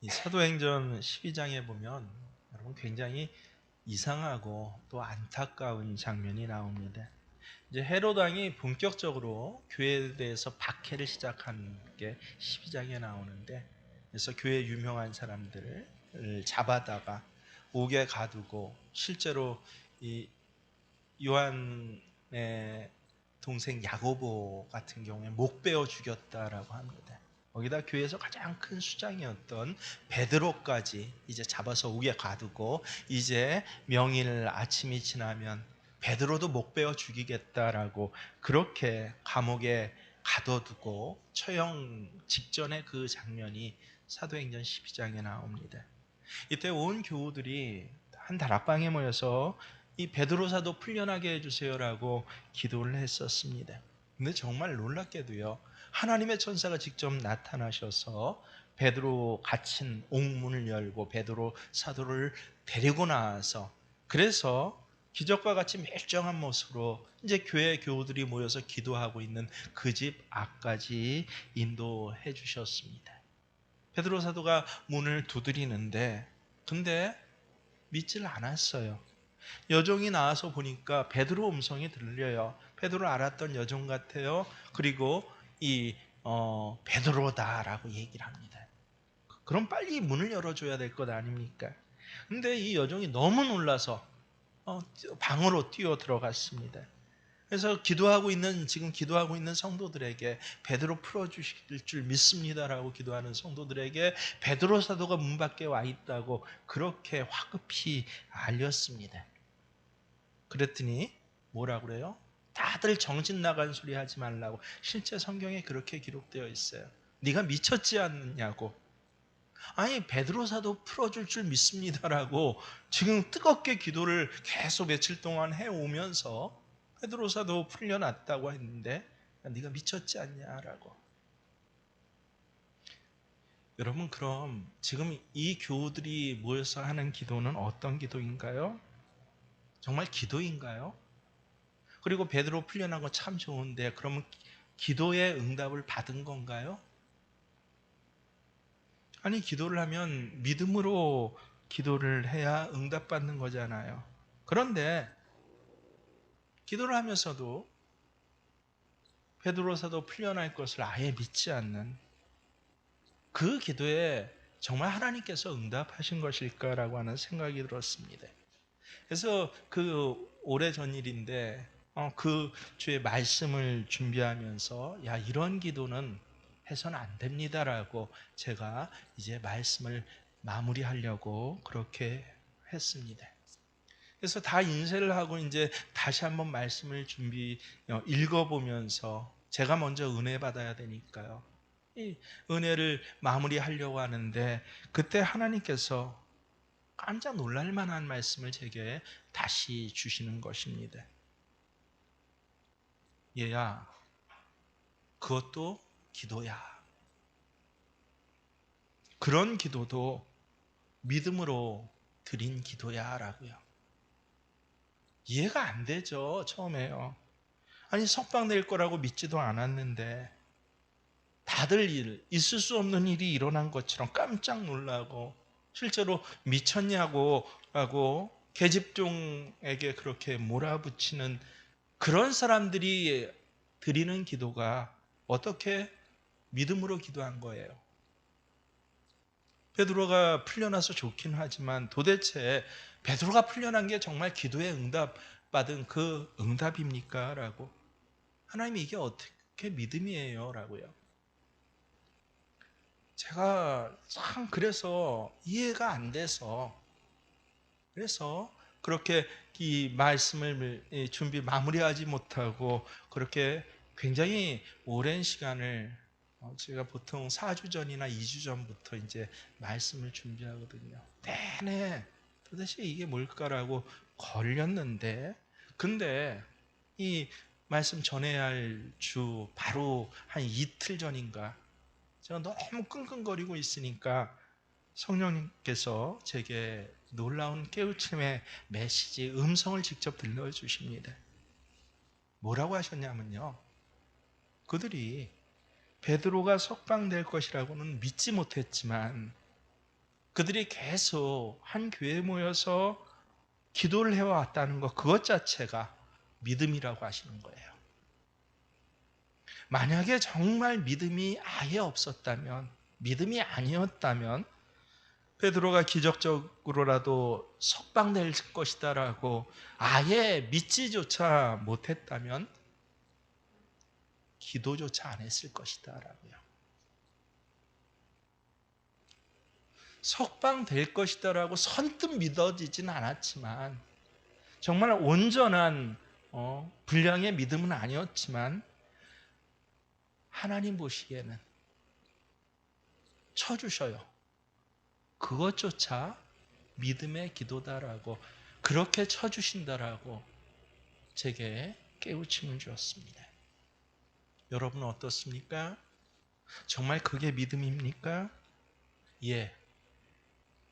이 사도행전 12장에 보면 여러분 굉장히 이상하고 또 안타까운 장면이 나옵니다. 이제 헤롯 왕이 본격적으로 교회에 대해서 박해를 시작한 게 12장에 나오는데, 그래서 교회 유명한 사람들을 잡아다가 옥에 가두고 실제로 이 요한의 동생 야고보 같은 경우에 목 베어 죽였다라고 합니다. 거기다 교회에서 가장 큰 수장이었던 베드로까지 이제 잡아서 옥에 가두고, 이제 명일 아침이 지나면 베드로도 목 베어 죽이겠다라고 그렇게 감옥에 가둬두고 처형 직전의 그 장면이 사도행전 12장에 나옵니다. 이때 온 교우들이 한 다락방에 모여서 이 베드로 사도 풀려나게 해주세요라고 기도를 했었습니다. 근데 정말 놀랍게도요, 하나님의 천사가 직접 나타나셔서 베드로 갇힌 옥문을 열고 베드로 사도를 데리고 나와서, 그래서 기적과 같이 멀쩡한 모습으로 이제 교회 교우들이 모여서 기도하고 있는 그 집 앞까지 인도해 주셨습니다. 베드로 사도가 문을 두드리는데, 근데 믿질 않았어요. 여종이 나와서 보니까 베드로 음성이 들려요. 베드로 알았던 여종 같아요. 그리고 이 베드로다라고 얘기를 합니다. 그럼 빨리 문을 열어줘야 될 것 아닙니까? 근데 이 여종이 너무 놀라서 방으로 뛰어 들어갔습니다. 그래서 지금 기도하고 있는 성도들에게 베드로 풀어주실 줄 믿습니다라고 기도하는 성도들에게 베드로 사도가 문 밖에 와 있다고 그렇게 화급히 알렸습니다. 그랬더니 뭐라 그래요? 다들 정신 나간 소리 하지 말라고. 실제 성경에 그렇게 기록되어 있어요. 네가 미쳤지 않느냐고. 아니, 베드로 사도 풀어줄 줄 믿습니다라고 지금 뜨겁게 기도를 계속 며칠 동안 해오면서 베드로 사도 풀려났다고 했는데 네가 미쳤지 않냐라고. 여러분, 그럼 지금 이 교우들이 모여서 하는 기도는 어떤 기도인가요? 정말 기도인가요? 그리고 베드로 풀려난 거 참 좋은데, 그러면 기도의 응답을 받은 건가요? 아니, 기도를 하면 믿음으로 기도를 해야 응답받는 거잖아요. 그런데 기도를 하면서도 베드로 사도 풀려날 것을 아예 믿지 않는 그 기도에 정말 하나님께서 응답하신 것일까라고 하는 생각이 들었습니다. 그래서 그 오래전 일인데 그 주의 말씀을 준비하면서 야, 이런 기도는 해서는 안 됩니다라고 제가 이제 말씀을 마무리하려고 그렇게 했습니다. 그래서 다 인쇄를 하고 이제 다시 한번 말씀을 읽어보면서 제가 먼저 은혜 받아야 되니까요. 이 은혜를 마무리하려고 하는데 그때 하나님께서 깜짝 놀랄 만한 말씀을 제게 다시 주시는 것입니다. 얘야, 그것도 기도야. 그런 기도도 믿음으로 드린 기도야 라고요. 이해가 안 되죠, 처음에요. 아니, 석방될 거라고 믿지도 않았는데 다들 있을 수 없는 일이 일어난 것처럼 깜짝 놀라고, 실제로 미쳤냐고 라고 계집종에게 그렇게 몰아붙이는 그런 사람들이 드리는 기도가 어떻게 믿음으로 기도한 거예요? 베드로가 풀려나서 좋긴 하지만 도대체 베드로가 풀려난 게 정말 기도에 응답받은 그 응답입니까? 라고. 하나님이 이게 어떻게 믿음이에요? 라고요. 제가 참 그래서 이해가 안 돼서, 그래서 그렇게 이 말씀을 준비 마무리하지 못하고 그렇게 굉장히 오랜 시간을, 제가 보통 4주 전이나 2주 전부터 이제 말씀을 준비하거든요. 내내 도대체 이게 뭘까라고 걸렸는데, 근데 이 말씀 전해야 할 주 바로 한 이틀 전인가 제가 너무 끙끙거리고 있으니까 성령님께서 제게 놀라운 깨우침의 메시지, 음성을 직접 들려주십니다. 뭐라고 하셨냐면요, 그들이 베드로가 석방될 것이라고는 믿지 못했지만 그들이 계속 한 교회에 모여서 기도를 해왔다는 것, 그것 자체가 믿음이라고 하시는 거예요. 만약에 정말 믿음이 아예 없었다면, 믿음이 아니었다면 베드로가 기적적으로라도 석방될 것이다라고 아예 믿지조차 못했다면 기도조차 안 했을 것이다라고요. 석방될 것이다라고 선뜻 믿어지진 않았지만 정말 온전한 분량의 믿음은 아니었지만 하나님 보시기에는 쳐주셔요. 그것조차 믿음의 기도다라고, 그렇게 쳐주신다라고 제게 깨우침을 주었습니다. 여러분은 어떻습니까? 정말 그게 믿음입니까? 예,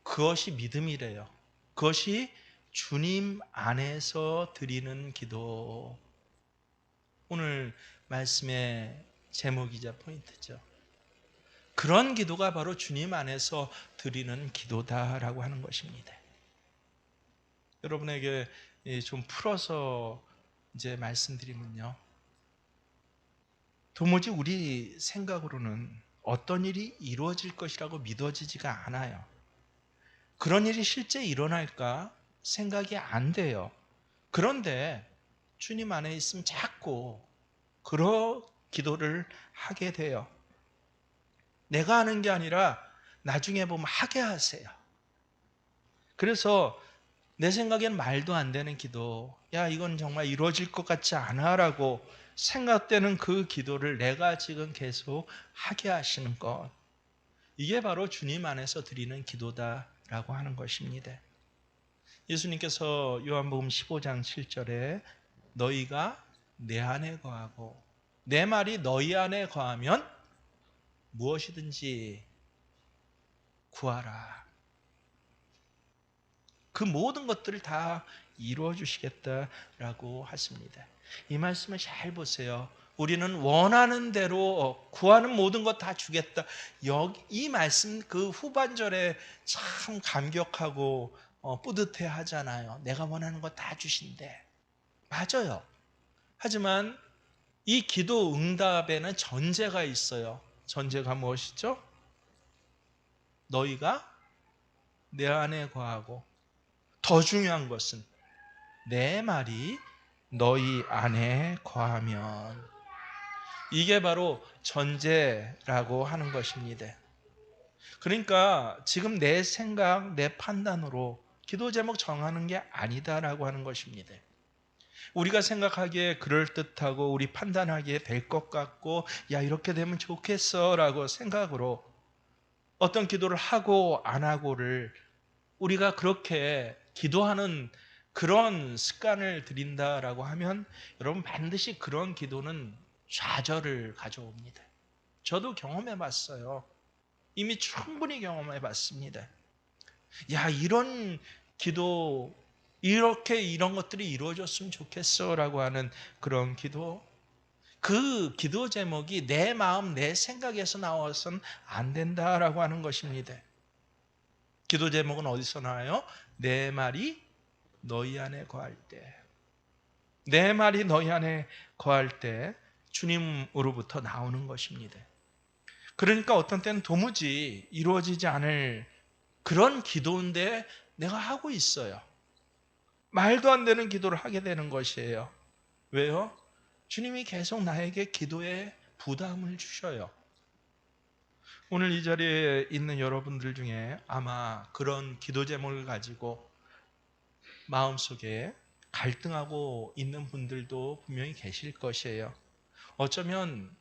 그것이 믿음이래요. 그것이 주님 안에서 드리는 기도. 오늘 말씀의 제목이자 포인트죠. 그런 기도가 바로 주님 안에서 드리는 기도다라고 하는 것입니다. 여러분에게 좀 풀어서 이제 말씀드리면요, 도무지 우리 생각으로는 어떤 일이 이루어질 것이라고 믿어지지가 않아요. 그런 일이 실제 일어날까 생각이 안 돼요. 그런데 주님 안에 있으면 자꾸 그런 기도를 하게 돼요. 내가 하는 게 아니라 나중에 보면 하게 하세요. 그래서 내 생각엔 말도 안 되는 기도, 야 이건 정말 이루어질 것 같지 않아 라고 생각되는 그 기도를 내가 지금 계속 하게 하시는 것, 이게 바로 주님 안에서 드리는 기도다라고 하는 것입니다. 예수님께서 요한복음 15장 7절에 너희가 내 안에 거하고 내 말이 너희 안에 거하면 무엇이든지 구하라. 그 모든 것들을 다 이루어 주시겠다라고 하십니다. 이 말씀을 잘 보세요. 우리는 원하는 대로 구하는 모든 것 다 주겠다. 이 말씀 그 후반절에 참 감격하고 뿌듯해 하잖아요. 내가 원하는 것 다 주신대. 맞아요. 하지만 이 기도 응답에는 전제가 있어요. 전제가 무엇이죠? 너희가 내 안에 거하고, 더 중요한 것은 내 말이 너희 안에 거하면, 이게 바로 전제라고 하는 것입니다. 그러니까 지금 내 생각, 내 판단으로 기도 제목 정하는 게 아니다라고 하는 것입니다. 우리가 생각하기에 그럴듯하고 우리 판단하기에 될 것 같고, 야 이렇게 되면 좋겠어 라고 생각으로 어떤 기도를 하고 안 하고를 우리가 그렇게 기도하는 그런 습관을 들인다라고 하면 여러분 반드시 그런 기도는 좌절을 가져옵니다. 저도 경험해 봤어요. 이미 충분히 경험해 봤습니다. 야 이런 기도, 이렇게 이런 것들이 이루어졌으면 좋겠어 라고 하는 그런 기도, 그 기도 제목이 내 마음 내 생각에서 나와서는 안 된다라고 하는 것입니다. 기도 제목은 어디서 나와요? 내 말이 너희 안에 거할 때, 내 말이 너희 안에 거할 때 주님으로부터 나오는 것입니다. 그러니까 어떤 때는 도무지 이루어지지 않을 그런 기도인데 내가 하고 있어요. 말도 안 되는 기도를 하게 되는 것이에요. 왜요? 주님이 계속 나에게 기도에 부담을 주셔요. 오늘 이 자리에 있는 여러분들 중에 아마 그런 기도 제목을 가지고 마음속에 갈등하고 있는 분들도 분명히 계실 것이에요. 어쩌면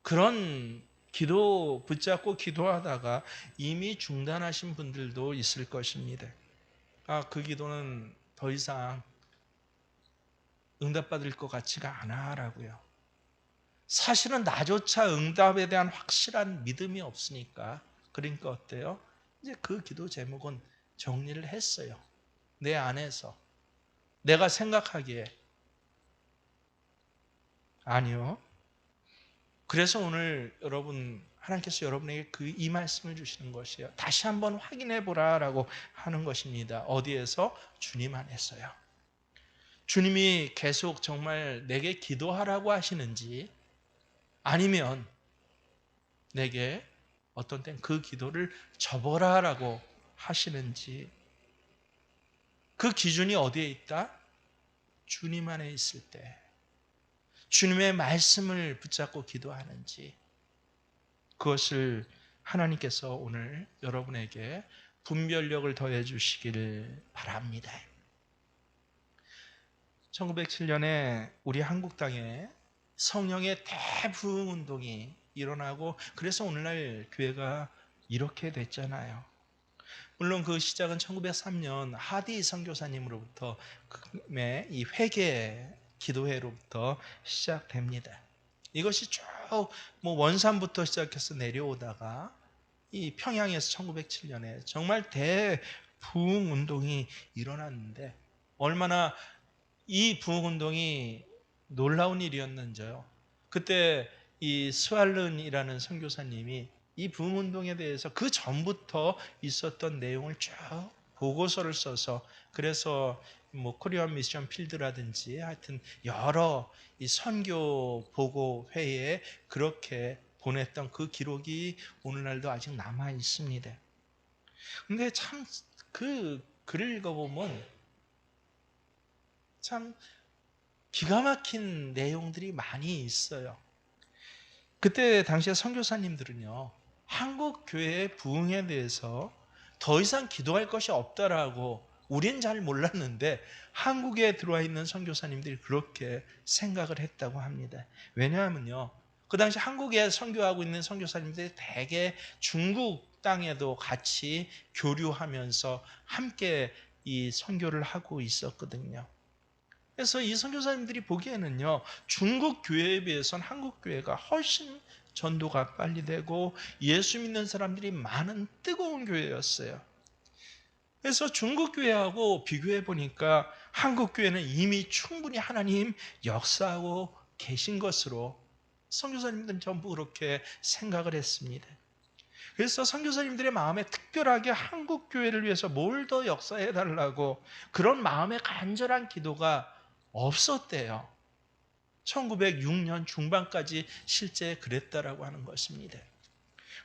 그런 기도 붙잡고 기도하다가 이미 중단하신 분들도 있을 것입니다. 그 기도는 더 이상 응답받을 것 같지가 않아 라고요. 사실은 나조차 응답에 대한 확실한 믿음이 없으니까, 그러니까 어때요? 이제 그 기도 제목은 정리를 했어요. 내 안에서 내가 생각하기에. 아니요. 그래서 오늘 여러분 하나님께서 여러분에게 이 말씀을 주시는 것이에요. 다시 한번 확인해 보라라고 하는 것입니다. 어디에서? 주님 안에서요. 주님이 계속 정말 내게 기도하라고 하시는지, 아니면 내게 어떤 땐 그 기도를 접어라라고 하시는지, 그 기준이 어디에 있다? 주님 안에 있을 때 주님의 말씀을 붙잡고 기도하는지, 그것을 하나님께서 오늘 여러분에게 분별력을 더해 주시길 바랍니다. 1907년에 우리 한국 땅에 성령의 대부흥 운동이 일어나고, 그래서 오늘날 교회가 이렇게 됐잖아요. 물론 그 시작은 1903년 하디 선교사님으로부터 이 회개 기도회로부터 시작됩니다. 이것이 쭉 원산부터 시작해서 내려오다가 이 평양에서 1907년에 정말 대부흥 운동이 일어났는데, 얼마나 이 부흥 운동이 놀라운 일이었는지요. 그때 이 스왈른이라는 선교사님이 이 부흥 운동에 대해서 그 전부터 있었던 내용을 쭉 보고서를 써서, 그래서 코리안 미션 필드라든지 하여튼 여러 이 선교 보고 회에 그렇게 보냈던 그 기록이 오늘날도 아직 남아 있습니다. 근데 참 그 글을 읽어보면 참 기가 막힌 내용들이 많이 있어요. 그때 당시에 선교사님들은요, 한국 교회의 부흥에 대해서 더 이상 기도할 것이 없다라고, 우린 잘 몰랐는데 한국에 들어와 있는 선교사님들이 그렇게 생각을 했다고 합니다. 왜냐하면요, 그 당시 한국에 선교하고 있는 선교사님들이 대개 중국 땅에도 같이 교류하면서 함께 이 선교를 하고 있었거든요. 그래서 이 선교사님들이 보기에는요, 중국 교회에 비해서는 한국 교회가 훨씬 전도가 빨리 되고 예수 믿는 사람들이 많은 뜨거운 교회였어요. 그래서 중국 교회하고 비교해 보니까 한국 교회는 이미 충분히 하나님 역사하고 계신 것으로 선교사님들은 전부 그렇게 생각을 했습니다. 그래서 선교사님들의 마음에 특별하게 한국 교회를 위해서 뭘 더 역사해 달라고 그런 마음의 간절한 기도가 없었대요. 1906년 중반까지 실제 그랬다라고 하는 것입니다.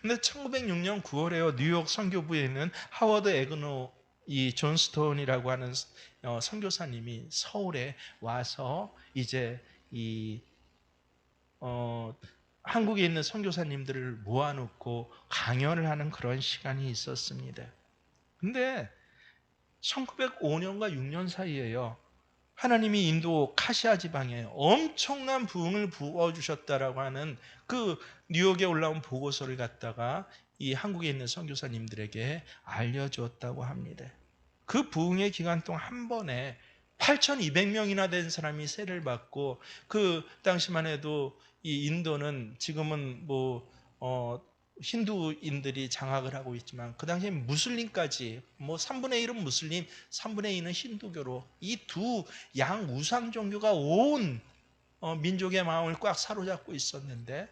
그런데 1906년 9월에요, 뉴욕 선교부에 있는 하워드 에그노 이 존 스톤이라고 하는 선교사님이 서울에 와서 이제 한국에 있는 선교사님들을 모아놓고 강연을 하는 그런 시간이 있었습니다. 근데 1905년과 6년 사이에요, 하나님이 인도 카시아 지방에 엄청난 부흥을 부어주셨다라고 하는 그 뉴욕에 올라온 보고서를 갖다가 이 한국에 있는 선교사님들에게 알려주었다고 합니다. 그 부흥의 기간 동안 한 번에 8,200명이나 된 사람이 세례를 받고, 그 당시만 해도 이 인도는 지금은 힌두인들이 장악을 하고 있지만 그 당시에 무슬림까지 3분의 1은 무슬림, 3분의 2는 힌두교로 이 두 양 우상 종교가 온 민족의 마음을 꽉 사로잡고 있었는데,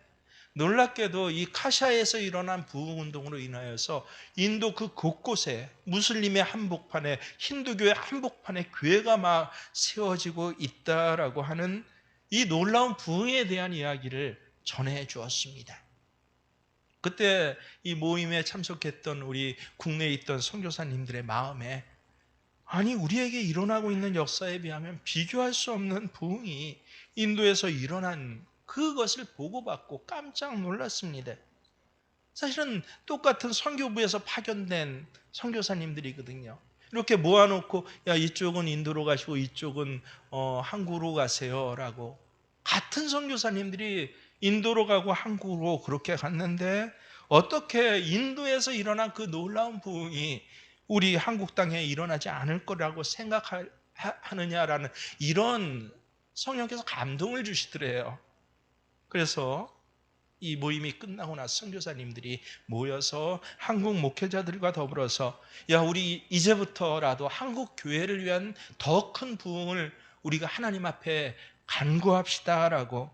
놀랍게도 이 카샤에서 일어난 부흥운동으로 인하여서 인도 그 곳곳에 무슬림의 한복판에, 힌두교의 한복판에 교회가 막 세워지고 있다라고 하는 이 놀라운 부흥에 대한 이야기를 전해 주었습니다. 그때 이 모임에 참석했던 우리 국내에 있던 선교사님들의 마음에, 아니 우리에게 일어나고 있는 역사에 비하면 비교할 수 없는 부흥이 인도에서 일어난 그것을 보고받고 깜짝 놀랐습니다. 사실은 똑같은 선교부에서 파견된 선교사님들이거든요. 이렇게 모아놓고 야 이쪽은 인도로 가시고 이쪽은 한국으로 가세요라고, 같은 선교사님들이 인도로 가고 한국으로 그렇게 갔는데 어떻게 인도에서 일어난 그 놀라운 부흥이 우리 한국 땅에 일어나지 않을 거라고 생각하느냐라는 이런 성령께서 감동을 주시더래요. 그래서 이 모임이 끝나고 나서 선교사님들이 모여서 한국 목회자들과 더불어서 야 우리 이제부터라도 한국 교회를 위한 더 큰 부흥을 우리가 하나님 앞에 간구합시다라고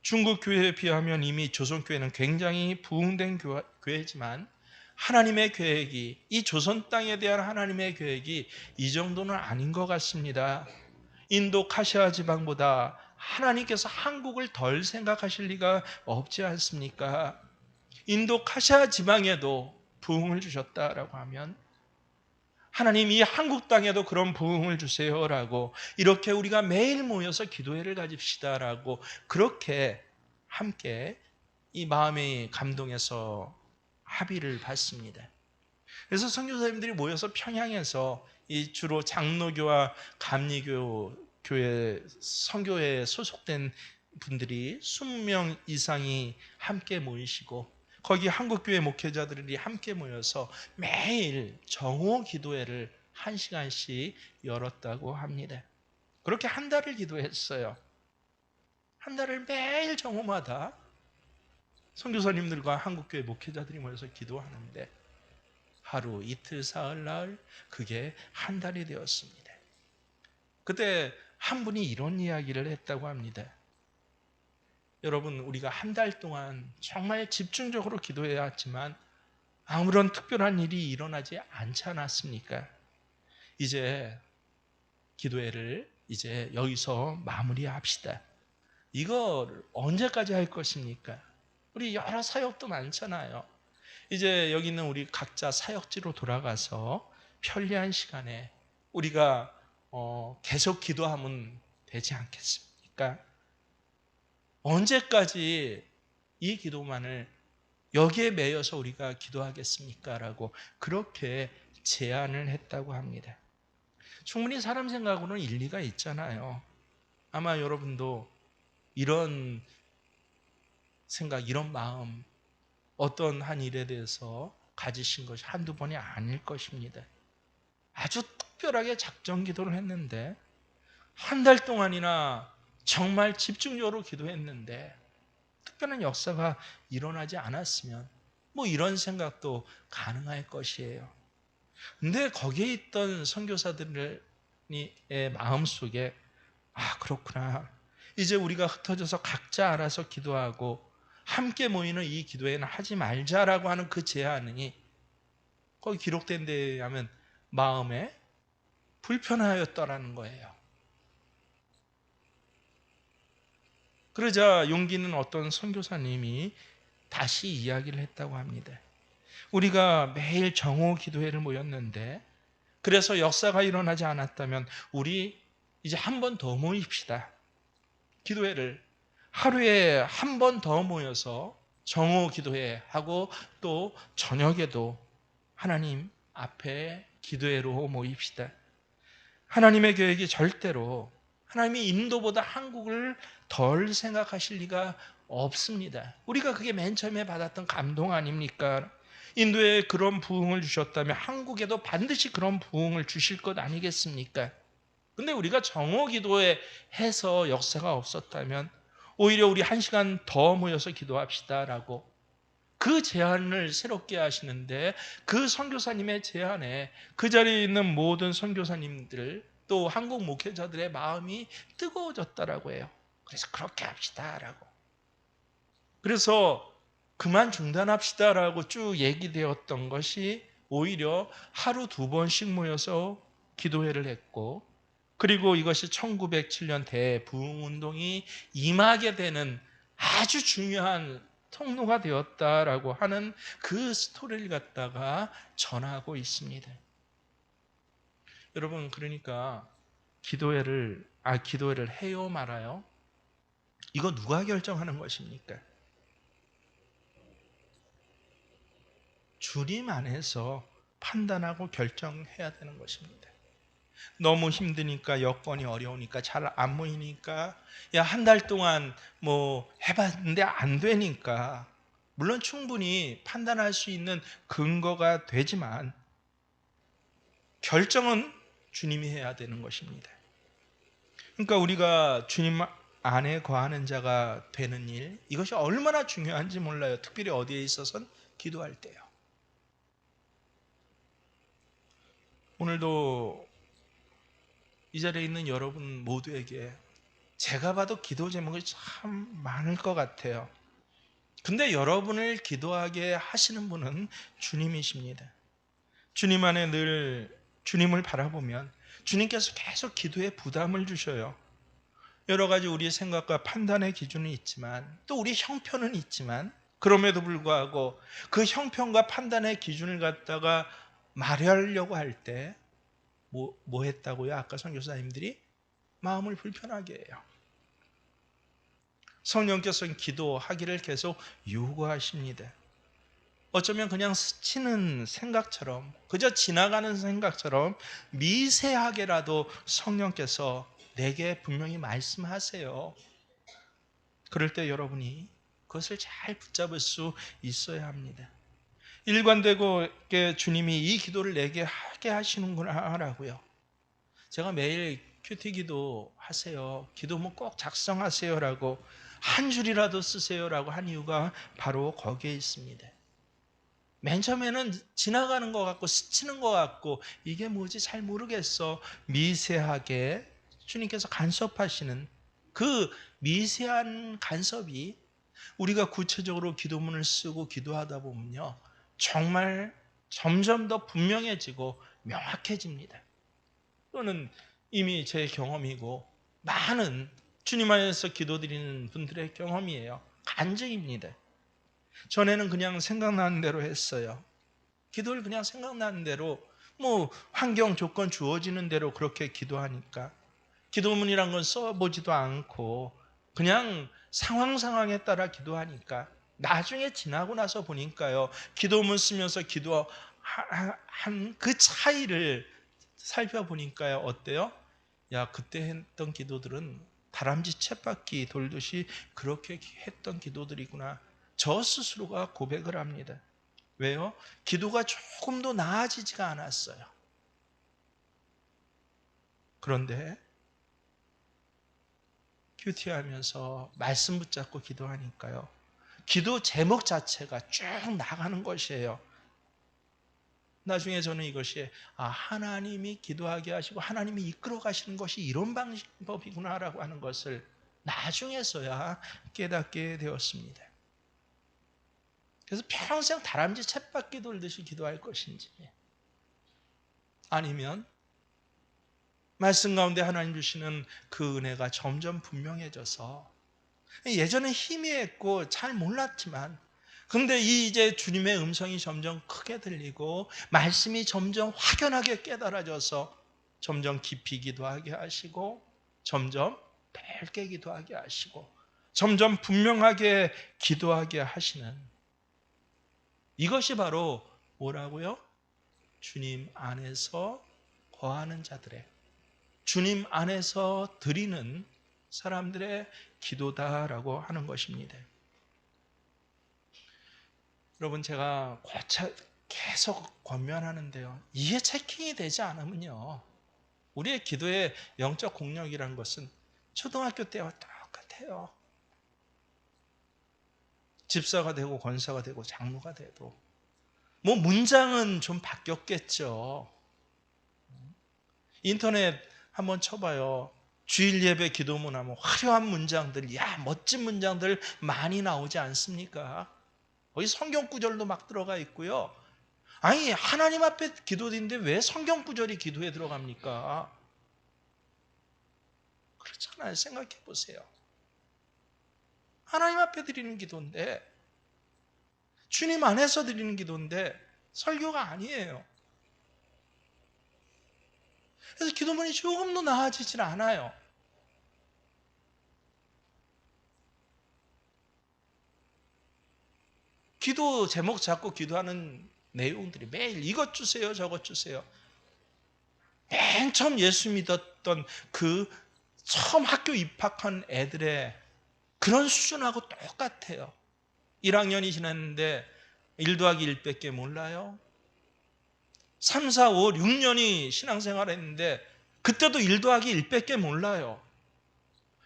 중국 교회에 비하면 이미 조선 교회는 굉장히 부흥된 교회지만 하나님의 계획이, 이 조선 땅에 대한 하나님의 계획이 이 정도는 아닌 것 같습니다. 인도 카시아 지방보다 하나님께서 한국을 덜 생각하실 리가 없지 않습니까? 인도 카시아 지방에도 부흥을 주셨다라고 하면 하나님 이 한국 땅에도 그런 부흥을 주세요라고, 이렇게 우리가 매일 모여서 기도회를 가집시다라고, 그렇게 함께 이 마음의 감동에서 합의를 받습니다. 그래서 선교사님들이 모여서 평양에서 이 주로 장로교와 감리교 교회 선교회에 소속된 분들이 20명 이상이 함께 모이시고, 거기 한국교회 목회자들이 함께 모여서 매일 정오 기도회를 1시간씩 열었다고 합니다. 그렇게 한 달을 기도했어요. 한 달을 매일 정오마다 선교사님들과 한국교회 목회자들이 모여서 기도하는데, 하루, 이틀, 사흘, 나흘, 그게 한 달이 되었습니다. 그때 한 분이 이런 이야기를 했다고 합니다. 여러분, 우리가 한 달 동안 정말 집중적으로 기도해 왔지만 아무런 특별한 일이 일어나지 않지 않았습니까? 이제 기도회를 이제 여기서 마무리합시다. 이걸 언제까지 할 것입니까? 우리 여러 사역도 많잖아요. 이제 여기 있는 우리 각자 사역지로 돌아가서 편리한 시간에 우리가 계속 기도하면 되지 않겠습니까? 언제까지 이 기도만을 여기에 매여서 우리가 기도하겠습니까? 라고 그렇게 제안을 했다고 합니다. 충분히 사람 생각으로는 일리가 있잖아요. 아마 여러분도 이런 생각, 이런 마음, 어떤 한 일에 대해서 가지신 것이 한두 번이 아닐 것입니다. 아주 특별하게 작정 기도를 했는데, 한 달 동안이나 정말 집중적으로 기도했는데 특별한 역사가 일어나지 않았으면 뭐 이런 생각도 가능할 것이에요. 근데 거기에 있던 선교사들의 마음속에, 아, 그렇구나, 이제 우리가 흩어져서 각자 알아서 기도하고 함께 모이는 이 기도회는 하지 말자라고 하는 그 제안이 거기 기록된 데에 의하면 마음에 불편하였더라는 거예요. 그러자 용기 있는 어떤 선교사님이 다시 이야기를 했다고 합니다. 우리가 매일 정오 기도회를 모였는데, 그래서 역사가 일어나지 않았다면 우리 이제 한 번 더 모입시다. 기도회를 하루에 한 번 더 모여서 정오 기도회 하고, 또 저녁에도 하나님 앞에 기도회로 모입시다. 하나님의 계획이 절대로, 하나님이 인도보다 한국을 덜 생각하실 리가 없습니다. 우리가 그게 맨 처음에 받았던 감동 아닙니까? 인도에 그런 부흥을 주셨다면 한국에도 반드시 그런 부흥을 주실 것 아니겠습니까? 근데 우리가 정오 기도에 해서 역사가 없었다면 오히려 우리 1시간 더 모여서 기도합시다라고 그 제안을 새롭게 하시는데, 그 선교사님의 제안에 그 자리에 있는 모든 선교사님들, 또 한국 목회자들의 마음이 뜨거워졌다라고 해요. 그래서 그렇게 합시다라고. 그래서 그만 중단합시다라고 쭉 얘기되었던 것이 오히려 하루 2번씩 모여서 기도회를 했고, 그리고 이것이 1907년 대부흥운동이 임하게 되는 아주 중요한 통로가 되었다라고 하는 그 스토리를 갖다가 전하고 있습니다. 여러분, 그러니까 기도회를 해요 말아요? 이거 누가 결정하는 것입니까? 주님 안에서 판단하고 결정해야 되는 것입니다. 너무 힘드니까, 여건이 어려우니까, 잘 안 모이니까, 야, 한 달 동안 뭐 해봤는데 안 되니까, 물론 충분히 판단할 수 있는 근거가 되지만 결정은 주님이 해야 되는 것입니다. 그러니까 우리가 주님 안에 거하는 자가 되는 일, 이것이 얼마나 중요한지 몰라요. 특별히 어디에 있어서는 기도할 때요. 오늘도 이 자리에 있는 여러분 모두에게 제가 봐도 기도 제목이 참 많을 것 같아요. 근데 여러분을 기도하게 하시는 분은 주님이십니다. 주님 안에 늘 주님을 바라보면 주님께서 계속 기도에 부담을 주셔요. 여러 가지 우리의 생각과 판단의 기준이 있지만 또 우리 형편은 있지만 그럼에도 불구하고 그 형편과 판단의 기준을 갖다가 말하려고 할 때 뭐 했다고요? 아까 선교사님들이 마음을 불편하게 해요. 성령께서는 기도하기를 계속 요구하십니다. 어쩌면 그냥 스치는 생각처럼 그저 지나가는 생각처럼 미세하게라도 성령께서 내게 분명히 말씀하세요. 그럴 때 여러분이 그것을 잘 붙잡을 수 있어야 합니다. 일관되고 주님이 이 기도를 내게 하게 하시는구나 라고요. 제가 매일 큐티 기도 하세요, 기도문 꼭 작성하세요라고 한 줄이라도 쓰세요라고 한 이유가 바로 거기에 있습니다. 맨 처음에는 지나가는 것 같고 스치는 것 같고 이게 뭐지 잘 모르겠어. 미세하게 주님께서 간섭하시는 그 미세한 간섭이 우리가 구체적으로 기도문을 쓰고 기도하다 보면요, 정말 점점 더 분명해지고 명확해집니다. 또는 이미 제 경험이고 많은 주님 안에서 기도드리는 분들의 경험이에요. 간증입니다. 전에는 그냥 생각나는 대로 했어요. 기도를 그냥 생각나는 대로 뭐 환경 조건 주어지는 대로 그렇게 기도하니까 기도문이란 건 써보지도 않고 그냥 상황에 따라 기도하니까 나중에 지나고 나서 보니까요, 기도문 쓰면서 기도한 그 차이를 살펴보니까요, 어때요? 야, 그때 했던 기도들은 다람쥐 쳇바퀴 돌듯이 그렇게 했던 기도들이구나. 저 스스로가 고백을 합니다. 왜요? 기도가 조금도 나아지지가 않았어요. 그런데 큐티하면서 말씀 붙잡고 기도하니까요, 기도 제목 자체가 쭉 나가는 것이에요. 나중에 저는 이것이 하나님이 기도하게 하시고 하나님이 이끌어 가시는 것이 이런 방법이구나라고 하는 것을 나중에서야 깨닫게 되었습니다. 그래서 평생 다람쥐 쳇바퀴 돌듯이 기도할 것인지, 아니면 말씀 가운데 하나님 주시는 그 은혜가 점점 분명해져서 예전에 희미했고 잘 몰랐지만 근데 이제 주님의 음성이 점점 크게 들리고 말씀이 점점 확연하게 깨달아져서 점점 깊이 기도하게 하시고 점점 밝게 기도하게 하시고 점점 분명하게 기도하게 하시는, 이것이 바로 뭐라고요? 주님 안에서 거하는 자들의, 주님 안에서 드리는 사람들의 기도다라고 하는 것입니다. 여러분, 제가 계속 권면하는데요, 이게 체킹이 되지 않으면요, 우리의 기도의 영적 공력이라는 것은 초등학교 때와 똑같아요. 집사가 되고 권사가 되고 장로가 돼도 뭐 문장은 좀 바뀌었겠죠. 인터넷 한번 쳐봐요. 주일 예배 기도문 하면 화려한 문장들, 멋진 문장들 많이 나오지 않습니까? 거기 성경 구절도 막 들어가 있고요. 아니, 하나님 앞에 기도드리는데 왜 성경 구절이 기도에 들어갑니까? 그렇잖아요. 생각해 보세요. 하나님 앞에 드리는 기도인데, 주님 안에서 드리는 기도인데 설교가 아니에요. 그래서 기도문이 조금도 나아지질 않아요. 기도 제목 잡고 기도하는 내용들이 매일 이것 주세요, 저것 주세요. 맨 처음 예수 믿었던 그 처음 학교 입학한 애들의 그런 수준하고 똑같아요. 1학년이 지났는데 1 더하기 1밖에 몰라요. 3, 4, 5, 6년이 신앙생활 했는데 그때도 1 더하기 1밖에 몰라요.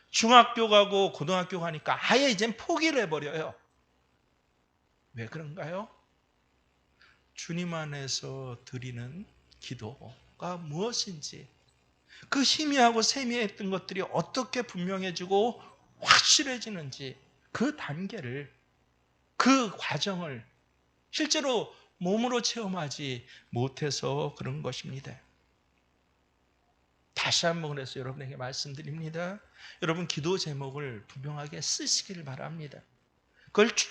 중학교 가고 고등학교 가니까 아예 이젠 포기를 해버려요. 왜 그런가요? 주님 안에서 드리는 기도가 무엇인지, 그 희미하고 세미했던 것들이 어떻게 분명해지고 확실해지는지 그 단계를, 그 과정을 실제로 몸으로 체험하지 못해서 그런 것입니다. 다시 한번 그래서 여러분에게 말씀드립니다. 여러분 기도 제목을 분명하게 쓰시길 바랍니다. 그걸 쭉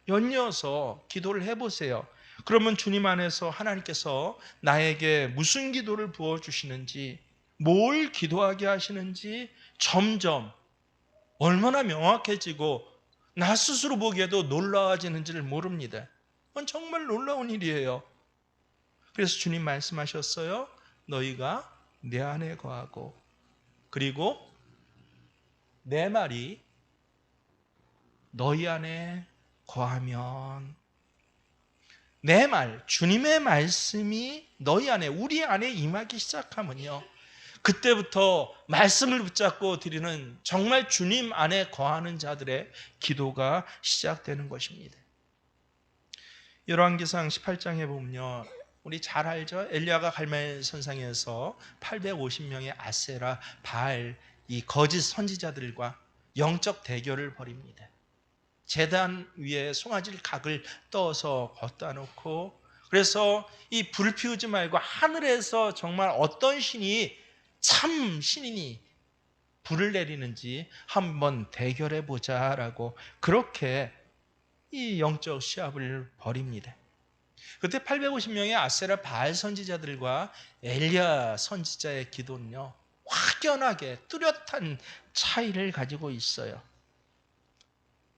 연이어서 기도를 해보세요. 그러면 주님 안에서 하나님께서 나에게 무슨 기도를 부어주시는지, 뭘 기도하게 하시는지 점점 얼마나 명확해지고 나 스스로 보기에도 놀라워지는지를 모릅니다. 그건 정말 놀라운 일이에요. 그래서 주님 말씀하셨어요. 너희가 내 안에 거하고 그리고 내 말이 너희 안에 거하면, 내 말, 주님의 말씀이 너희 안에, 우리 안에 임하기 시작하면요, 그때부터 말씀을 붙잡고 드리는 정말 주님 안에 거하는 자들의 기도가 시작되는 것입니다. 열왕기상 18장에 보면요, 우리 잘 알죠? 엘리야가 갈멜 선상에서 850명의 아세라, 바알, 이 거짓 선지자들과 영적 대결을 벌입니다. 제단 위에 송아지 각을 떠서 걷다 놓고, 그래서 이 불 피우지 말고 하늘에서 정말 어떤 신이, 참 신이니 불을 내리는지 한번 대결해 보자라고 그렇게 이 영적 시합을 벌입니다. 그때 850명의 아세라 바알 선지자들과 엘리야 선지자의 기도는요, 확연하게 뚜렷한 차이를 가지고 있어요.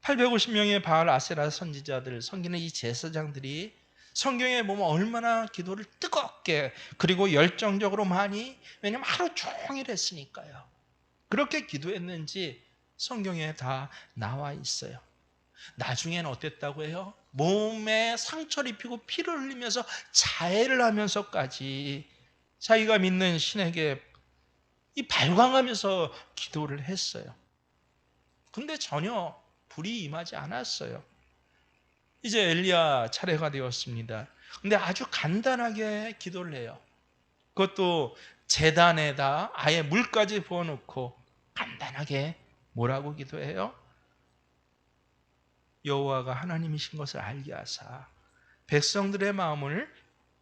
850명의 바알 아세라 선지자들, 섬기는 이 제사장들이 성경에 보면 얼마나 기도를 뜨겁게 그리고 열정적으로 많이, 왜냐하면 하루 종일 했으니까요, 그렇게 기도했는지 성경에 다 나와 있어요. 나중에는 어땠다고 해요? 몸에 상처를 입히고 피를 흘리면서 자해를 하면서까지 자기가 믿는 신에게 이 발광하면서 기도를 했어요. 근데 전혀 불이 임하지 않았어요. 이제 엘리야 차례가 되었습니다. 근데 아주 간단하게 기도를 해요. 그것도 제단에다 아예 물까지 부어놓고 간단하게 뭐라고 기도해요? 여호와가 하나님이신 것을 알게 하사 백성들의 마음을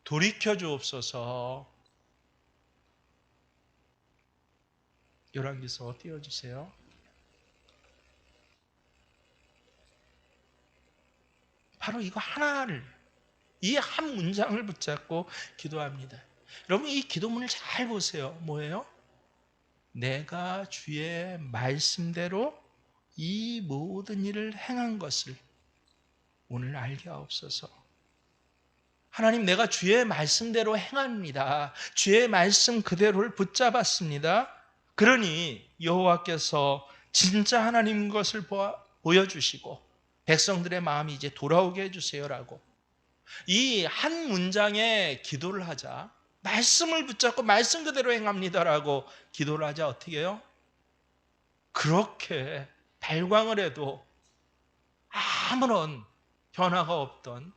돌이켜 주옵소서. 열왕기서 띄워주세요. 바로 이거 하나를, 이 한 문장을 붙잡고 기도합니다. 여러분 이 기도문을 잘 보세요. 뭐예요? 내가 주의 말씀대로 이 모든 일을 행한 것을 오늘 알게 하옵소서. 하나님, 내가 주의 말씀대로 행합니다. 주의 말씀 그대로를 붙잡았습니다. 그러니 여호와께서 진짜 하나님인 것을 보여주시고 백성들의 마음이 이제 돌아오게 해주세요라고 이 한 문장에 기도를 하자, 말씀을 붙잡고 말씀 그대로 행합니다라고 기도를 하자, 어떻게 해요? 그렇게 발광을 해도 아무런 변화가 없던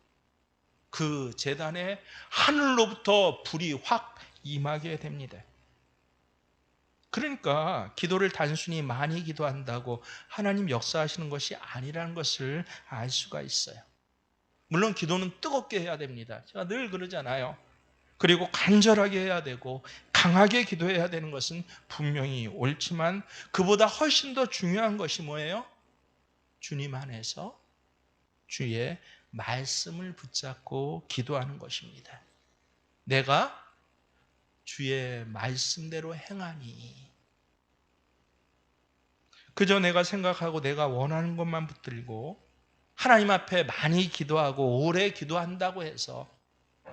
그 제단에 하늘로부터 불이 확 임하게 됩니다. 그러니까 기도를 단순히 많이 기도한다고 하나님 역사하시는 것이 아니라는 것을 알 수가 있어요. 물론 기도는 뜨겁게 해야 됩니다. 제가 늘 그러잖아요. 그리고 간절하게 해야 되고 강하게 기도해야 되는 것은 분명히 옳지만 그보다 훨씬 더 중요한 것이 뭐예요? 주님 안에서 주의 말씀을 붙잡고 기도하는 것입니다. 내가 주의 말씀대로 행하니, 그저 내가 생각하고 내가 원하는 것만 붙들고 하나님 앞에 많이 기도하고 오래 기도한다고 해서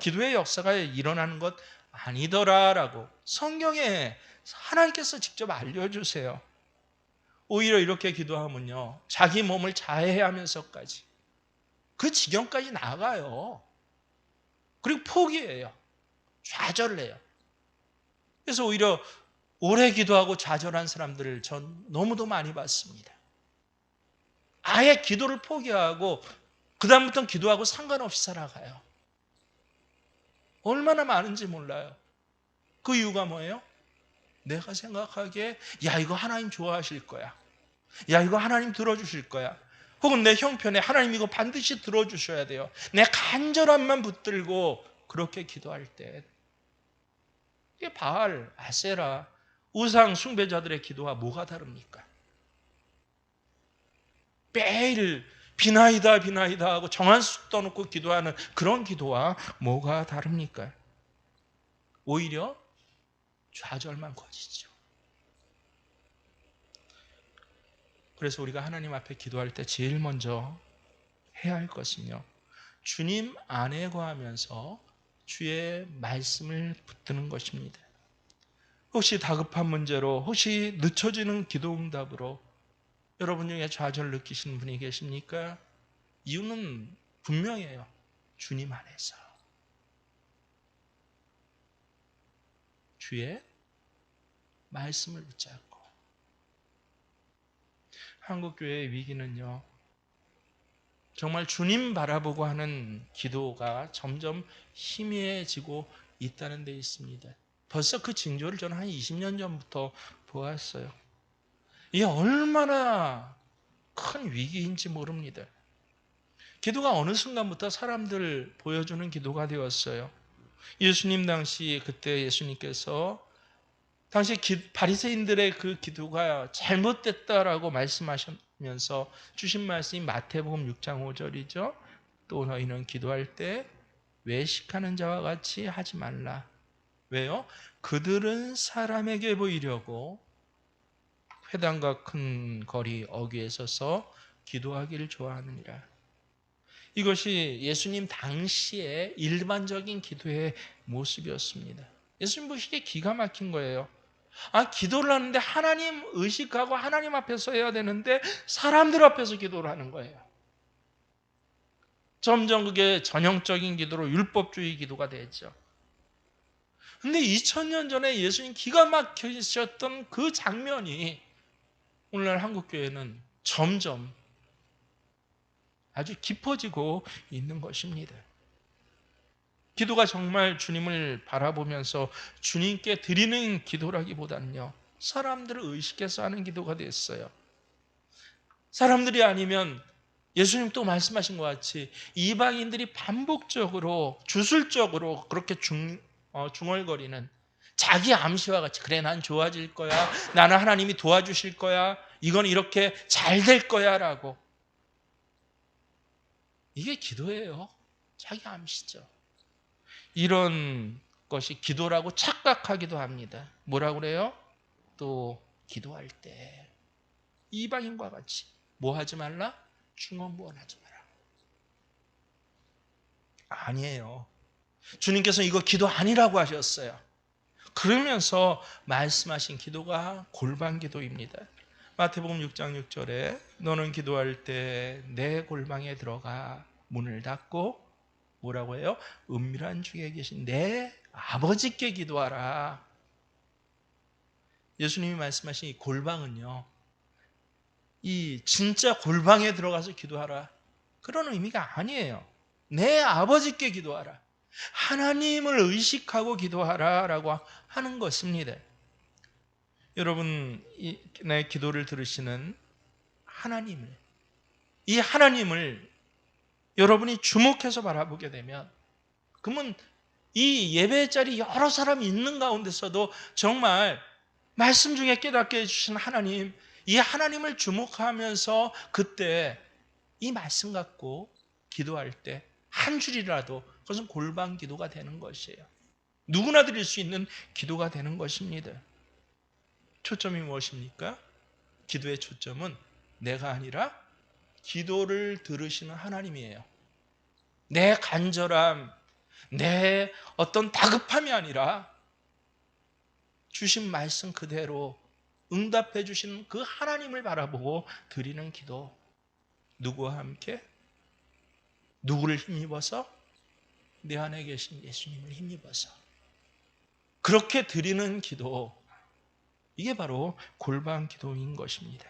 기도의 역사가 일어나는 것 아니더라라고 성경에 하나님께서 직접 알려주세요. 오히려 이렇게 기도하면요, 자기 몸을 자해하면서까지 그 지경까지 나가요. 그리고 포기해요. 좌절을 해요. 그래서 오히려 오래 기도하고 좌절한 사람들을 전 너무도 많이 봤습니다. 아예 기도를 포기하고 그 다음부터는 기도하고 상관없이 살아가요. 얼마나 많은지 몰라요. 그 이유가 뭐예요? 내가 생각하기에 야 이거 하나님 좋아하실 거야, 야 이거 하나님 들어주실 거야, 혹은 내 형편에 하나님 이거 반드시 들어주셔야 돼요, 내 간절함만 붙들고 그렇게 기도할 때, 이게 바알, 아세라, 우상 숭배자들의 기도와 뭐가 다릅니까? 매일 비나이다 비나이다 하고 정한수 떠놓고 기도하는 그런 기도와 뭐가 다릅니까? 오히려 좌절만 커지죠. 그래서 우리가 하나님 앞에 기도할 때 제일 먼저 해야 할 것은요, 주님 안에 거하면서 주의 말씀을 붙드는 것입니다. 혹시 다급한 문제로, 혹시 늦춰지는 기도 응답으로 여러분 중에 좌절 느끼시는 분이 계십니까? 이유는 분명해요. 주님 안에서. 주의 말씀을 붙잡고. 한국교회의 위기는요, 정말 주님 바라보고 하는 기도가 점점 희미해지고 있다는 데 있습니다. 벌써 그 징조를 저는 한 20년 전부터 보았어요. 이게 얼마나 큰 위기인지 모릅니다. 기도가 어느 순간부터 사람들 보여주는 기도가 되었어요. 예수님 당시, 그때 예수님께서 당시 바리새인들의 그 기도가 잘못됐다라고 말씀하시면서 주신 말씀이 마태복음 6장 5절이죠. 또 너희는 기도할 때 외식하는 자와 같이 하지 말라. 왜요? 그들은 사람에게 보이려고 회당과 큰 거리 어귀에 서서 기도하기를 좋아하느니라. 이것이 예수님 당시의 일반적인 기도의 모습이었습니다. 예수님 보시기에 기가 막힌 거예요. 기도를 하는데 하나님 의식하고 하나님 앞에서 해야 되는데 사람들 앞에서 기도를 하는 거예요. 점점 그게 전형적인 기도로 율법주의 기도가 됐죠. 근데 2000년 전에 예수님 기가 막히셨던 그 장면이 오늘날 한국교회는 점점 아주 깊어지고 있는 것입니다. 기도가 정말 주님을 바라보면서 주님께 드리는 기도라기보다는요, 사람들을 의식해서 하는 기도가 됐어요. 사람들이 아니면 예수님 또 말씀하신 것 같이 이방인들이 반복적으로 주술적으로 그렇게 중얼거리는 자기 암시와 같이, 그래 난 좋아질 거야, 나는 하나님이 도와주실 거야, 이건 이렇게 잘 될 거야 라고, 이게 기도예요. 자기 암시죠. 이런 것이 기도라고 착각하기도 합니다. 뭐라고 그래요? 또 기도할 때 이방인과 같이 뭐 하지 말라? 중언부언하지 마라. 아니에요. 주님께서 이거 기도 아니라고 하셨어요. 그러면서 말씀하신 기도가 골방 기도입니다. 마태복음 6장 6절에 너는 기도할 때 내 골방에 들어가 문을 닫고 뭐라고 해요? 은밀한 중에 계신 내 아버지께 기도하라. 예수님이 말씀하신 이 골방은요, 이 진짜 골방에 들어가서 기도하라, 그런 의미가 아니에요. 내 아버지께 기도하라, 하나님을 의식하고 기도하라 라고 하는 것입니다. 여러분, 내 기도를 들으시는 하나님을, 이 하나님을 여러분이 주목해서 바라보게 되면, 그러면 이 예배 자리 여러 사람이 있는 가운데서도 정말 말씀 중에 깨닫게 해주신 하나님, 이 하나님을 주목하면서 그때 이 말씀 갖고 기도할 때 한 줄이라도 그것은 골방 기도가 되는 것이에요. 누구나 드릴 수 있는 기도가 되는 것입니다. 초점이 무엇입니까? 기도의 초점은 내가 아니라 기도를 들으시는 하나님이에요. 내 간절함, 내 어떤 다급함이 아니라 주신 말씀 그대로 응답해 주시는 그 하나님을 바라보고 드리는 기도. 누구와 함께? 누구를 힘입어서? 내 안에 계신 예수님을 힘입어서 그렇게 드리는 기도, 이게 바로 골방 기도인 것입니다.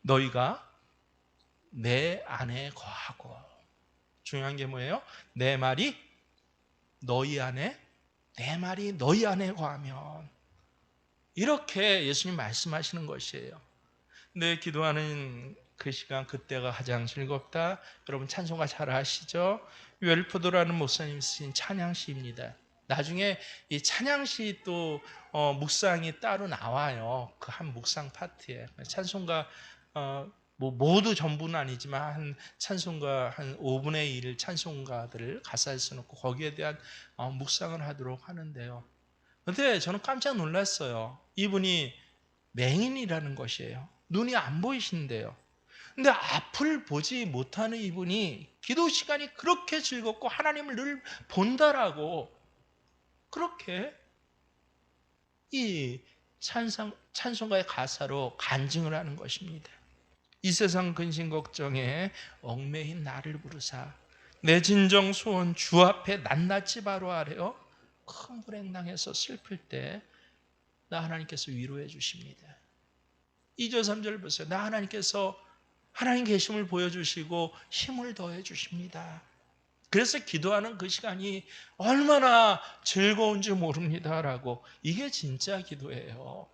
너희가 내 안에 거하고, 중요한 게 뭐예요? 내 말이 너희 안에, 내 말이 너희 안에 거하면 이렇게 예수님 말씀하시는 것이에요. 내 기도하는 그 시간 그때가 가장 즐겁다. 여러분 찬송가 잘 아시죠? 웰포도라는 목사님이 쓰신 찬양시입니다. 나중에 이 찬양시 또 묵상이 따로 나와요. 그 한 묵상 파트에 찬송가 뭐 모두 전부는 아니지만 한 찬송가 한 5분의 1 찬송가들을 가사에 써놓고 거기에 대한 묵상을 하도록 하는데요. 근데 저는 깜짝 놀랐어요. 이분이 맹인이라는 것이에요. 눈이 안 보이신데요. 근데 앞을 보지 못하는 이분이 기도 시간이 그렇게 즐겁고 하나님을 늘 본다라고 그렇게 이 찬송가의 가사로 간증을 하는 것입니다. 이 세상 근심 걱정에 얽매인 나를 부르사 내 진정 소원 주 앞에 낱낱이 바로 아래요. 큰 불행당해서 슬플 때 나 하나님께서 위로해 주십니다. 2절 3절 보세요. 나 하나님께서 하나님 계심을 보여주시고 힘을 더해 주십니다. 그래서 기도하는 그 시간이 얼마나 즐거운지 모릅니다라고. 이게 진짜 기도예요.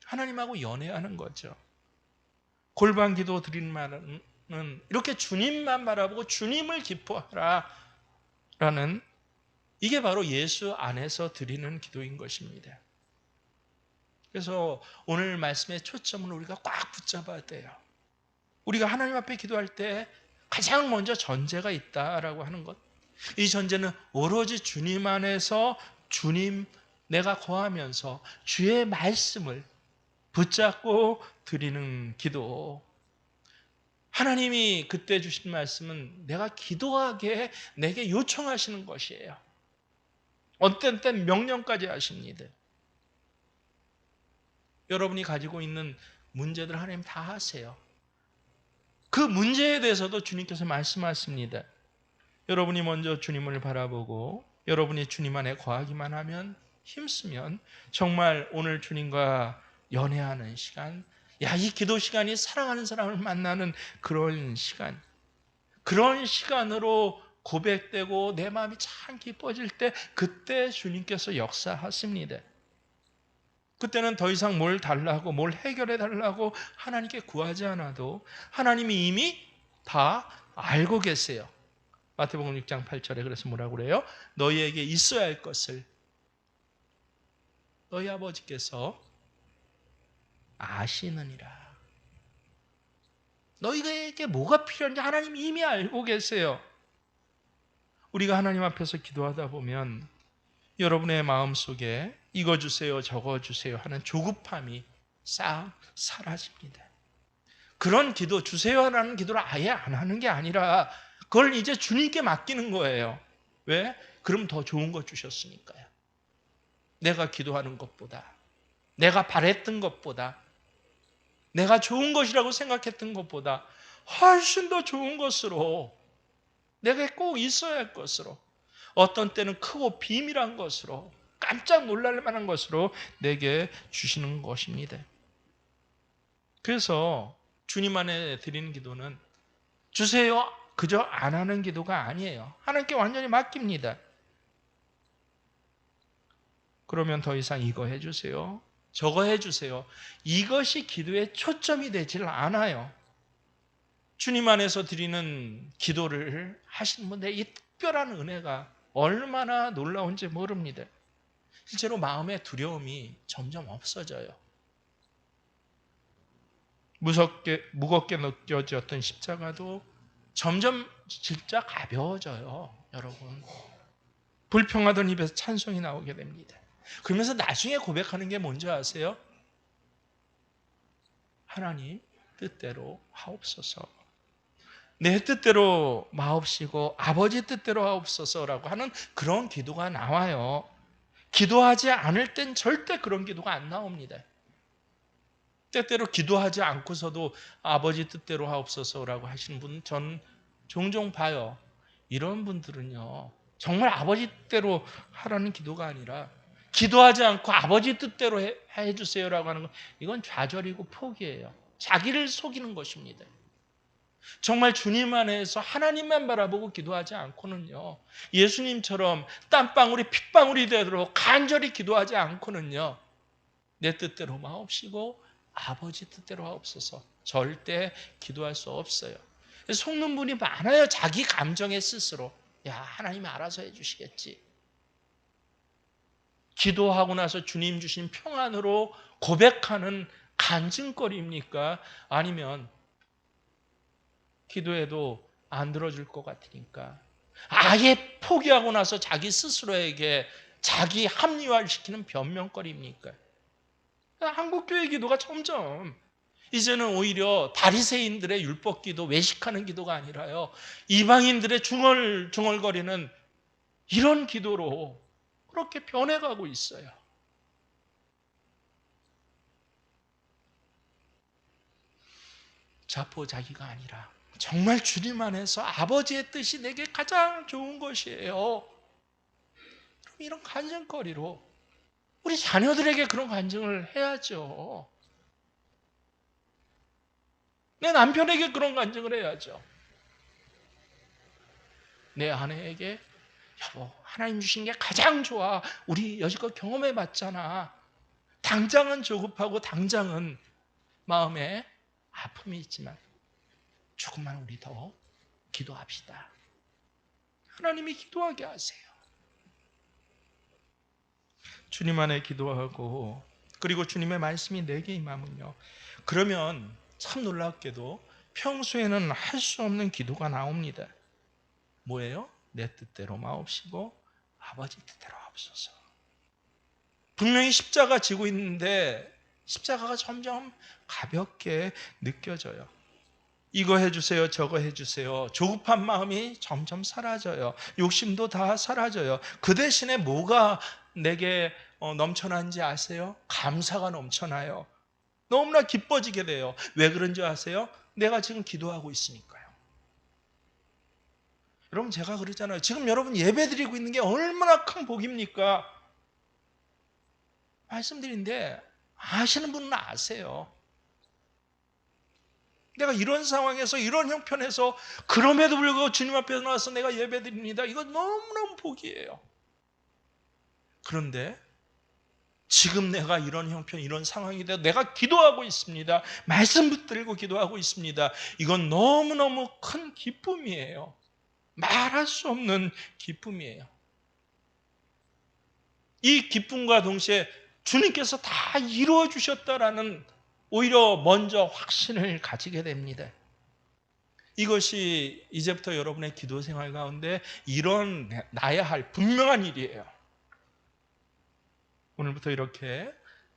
하나님하고 연애하는 거죠. 골방 기도 드리는 말은 이렇게 주님만 바라보고 주님을 기뻐하라 라는, 이게 바로 예수 안에서 드리는 기도인 것입니다. 그래서 오늘 말씀의 초점을 우리가 꽉 붙잡아야 돼요. 우리가 하나님 앞에 기도할 때 가장 먼저 전제가 있다라고 하는 것. 이 전제는 오로지 주님 안에서 주님 내가 거하면서 주의 말씀을 붙잡고 드리는 기도. 하나님이 그때 주신 말씀은 내가 기도하게 내게 요청하시는 것이에요. 어떤 땐 명령까지 하십니다. 여러분이 가지고 있는 문제들 하나님 다 하세요. 그 문제에 대해서도 주님께서 말씀하십니다. 여러분이 먼저 주님을 바라보고 여러분이 주님 안에 거하기만 하면, 힘쓰면 정말 오늘 주님과 연애하는 시간, 이 기도 시간이 사랑하는 사람을 만나는 그런 시간, 그런 시간으로 고백되고 내 마음이 참 기뻐질 때 그때 주님께서 역사하십니다. 그때는 더 이상 뭘 달라고 뭘 해결해 달라고 하나님께 구하지 않아도 하나님이 이미 다 알고 계세요. 마태복음 6장 8절에 그래서 뭐라고 그래요? 너희에게 있어야 할 것을 너희 아버지께서 아시느니라. 너희에게 뭐가 필요한지 하나님이 이미 알고 계세요. 우리가 하나님 앞에서 기도하다 보면 여러분의 마음속에 이거 주세요 저거 주세요 하는 조급함이 싹 사라집니다. 그런 기도, 주세요라는 기도를 아예 안 하는 게 아니라 그걸 이제 주님께 맡기는 거예요. 왜? 그럼 더 좋은 거 주셨으니까요. 내가 기도하는 것보다, 내가 바랬던 것보다, 내가 좋은 것이라고 생각했던 것보다 훨씬 더 좋은 것으로, 내가 꼭 있어야 할 것으로, 어떤 때는 크고 비밀한 것으로, 깜짝 놀랄 만한 것으로 내게 주시는 것입니다. 그래서 주님 안에 드리는 기도는 주세요 그저 안 하는 기도가 아니에요. 하나님께 완전히 맡깁니다. 그러면 더 이상 이거 해주세요 저거 해주세요, 이것이 기도의 초점이 되질 않아요. 주님 안에서 드리는 기도를 하시는 분들의 이 특별한 은혜가 얼마나 놀라운지 모릅니다. 실제로 마음의 두려움이 점점 없어져요. 무겁게 느껴졌던 십자가도 점점 진짜 가벼워져요. 여러분, 불평하던 입에서 찬송이 나오게 됩니다. 그러면서 나중에 고백하는 게 뭔지 아세요? 하나님 뜻대로 하옵소서, 내 뜻대로 마옵시고 아버지 뜻대로 하옵소서라고 하는 그런 기도가 나와요. 기도하지 않을 땐 절대 그런 기도가 안 나옵니다. 때때로 기도하지 않고서도 아버지 뜻대로 하옵소서라고 하시는 분은 전 종종 봐요. 이런 분들은요, 정말 아버지 뜻대로 하라는 기도가 아니라 기도하지 않고 아버지 뜻대로 해주세요라고 하는 건, 이건 좌절이고 포기예요. 자기를 속이는 것입니다. 정말 주님 안에서 하나님만 바라보고 기도하지 않고는요, 예수님처럼 땀방울이 핏방울이 되도록 간절히 기도하지 않고는요, 내 뜻대로 마옵시고 아버지 뜻대로 하옵소서 절대 기도할 수 없어요. 속는 분이 많아요. 자기 감정에 스스로 야, 하나님 알아서 해주시겠지. 기도하고 나서 주님 주신 평안으로 고백하는 간증거리입니까? 아니면 기도해도 안 들어줄 것 같으니까 아예 포기하고 나서 자기 스스로에게 자기 합리화를 시키는 변명거리입니까? 한국교회 기도가 점점 이제는 오히려 바리새인들의 율법 기도, 외식하는 기도가 아니라요, 이방인들의 중얼중얼거리는 이런 기도로 그렇게 변해가고 있어요. 자포자기가 아니라 정말 주님 안에서 아버지의 뜻이 내게 가장 좋은 것이에요. 그럼 이런 간증거리로 우리 자녀들에게 그런 간증을 해야죠. 내 남편에게 그런 간증을 해야죠. 내 아내에게 여보, 하나님 주신 게 가장 좋아. 우리 여지껏 경험해 봤잖아. 당장은 조급하고 당장은 마음에 아픔이 있지만 조금만 우리 더 기도합시다. 하나님이 기도하게 하세요. 주님 안에 기도하고 그리고 주님의 말씀이 내게 임하면요, 그러면 참 놀랍게도 평소에는 할 수 없는 기도가 나옵니다. 뭐예요? 내 뜻대로 마옵시고 아버지 뜻대로 하옵소서. 분명히 십자가 지고 있는데 십자가가 점점 가볍게 느껴져요. 이거 해주세요, 저거 해주세요. 조급한 마음이 점점 사라져요. 욕심도 다 사라져요. 그 대신에 뭐가 내게 넘쳐나는지 아세요? 감사가 넘쳐나요. 너무나 기뻐지게 돼요. 왜 그런지 아세요? 내가 지금 기도하고 있으니까요. 여러분, 제가 그러잖아요. 지금 여러분 예배 드리고 있는 게 얼마나 큰 복입니까? 말씀드린데 아시는 분은 아세요. 내가 이런 상황에서 이런 형편에서 그럼에도 불구하고 주님 앞에 나와서 내가 예배 드립니다. 이거 너무너무 복이에요. 그런데 지금 내가 이런 형편, 이런 상황이 돼서 내가 기도하고 있습니다. 말씀 붙들고 기도하고 있습니다. 이건 너무너무 큰 기쁨이에요. 말할 수 없는 기쁨이에요. 이 기쁨과 동시에 주님께서 다 이루어 주셨다라는 오히려 먼저 확신을 가지게 됩니다. 이것이 이제부터 여러분의 기도 생활 가운데 일어나야 할 분명한 일이에요. 오늘부터 이렇게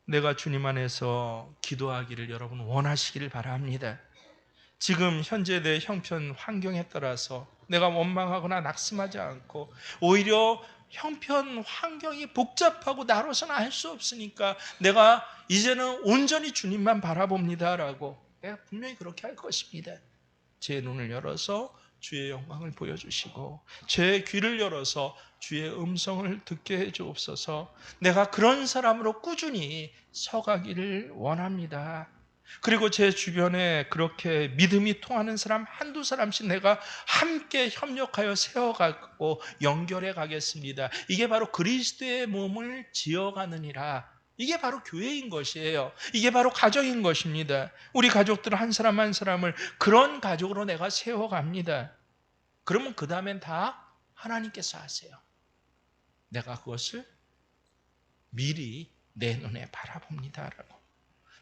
내가 주님 안에서 기도하기를 여러분 원하시기를 바랍니다. 지금 현재 내 형편 환경에 따라서 내가 원망하거나 낙심하지 않고 오히려 형편 환경이 복잡하고 나로서는 알 수 없으니까 내가 이제는 온전히 주님만 바라봅니다라고 내가 분명히 그렇게 할 것입니다. 제 눈을 열어서 주의 영광을 보여주시고 제 귀를 열어서 주의 음성을 듣게 해주옵소서. 내가 그런 사람으로 꾸준히 서가기를 원합니다. 그리고 제 주변에 그렇게 믿음이 통하는 사람 한두 사람씩 내가 함께 협력하여 세워가고 연결해 가겠습니다. 이게 바로 그리스도의 몸을 지어가느니라. 이게 바로 교회인 것이에요. 이게 바로 가정인 것입니다. 우리 가족들 한 사람 한 사람을 그런 가족으로 내가 세워갑니다. 그러면 그 다음엔 다 하나님께서 하세요. 내가 그것을 미리 내 눈에 바라봅니다라고.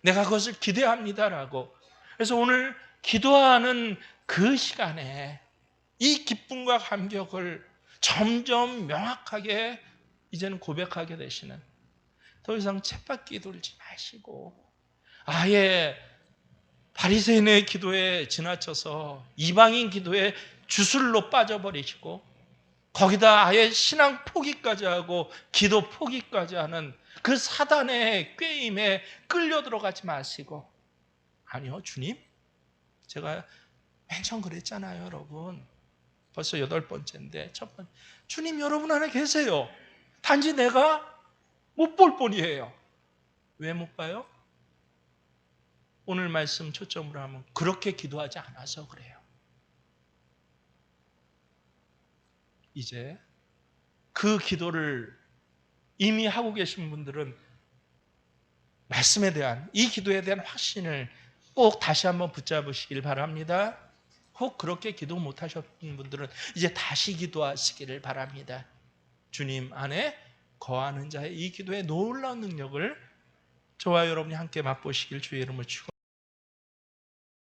내가 그것을 기대합니다라고. 그래서 오늘 기도하는 그 시간에 이 기쁨과 감격을 점점 명확하게 이제는 고백하게 되시는, 더 이상 쳇바퀴 돌지 마시고 아예 바리새인의 기도에 지나쳐서 이방인 기도에 주술로 빠져버리시고 거기다 아예 신앙 포기까지 하고 기도 포기까지 하는 그 사단의 꾀임에 끌려 들어가지 마시고, 아니요, 주님, 제가 맨 처음 그랬잖아요, 여러분. 벌써 8번째인데 첫 번째, 주님 여러분 안에 계세요. 단지 내가 못 볼 뿐이에요. 왜 못 봐요? 오늘 말씀 초점으로 하면 그렇게 기도하지 않아서 그래요. 이제 그 기도를 이미 하고 계신 분들은 말씀에 대한, 이 기도에 대한 확신을 꼭 다시 한번 붙잡으시길 바랍니다. 혹 그렇게 기도 못하셨던 분들은 이제 다시 기도하시기를 바랍니다. 주님 안에 거하는 자의 이 기도의 놀라운 능력을 저와 여러분이 함께 맛보시길 주의 이름으로 축원합니다.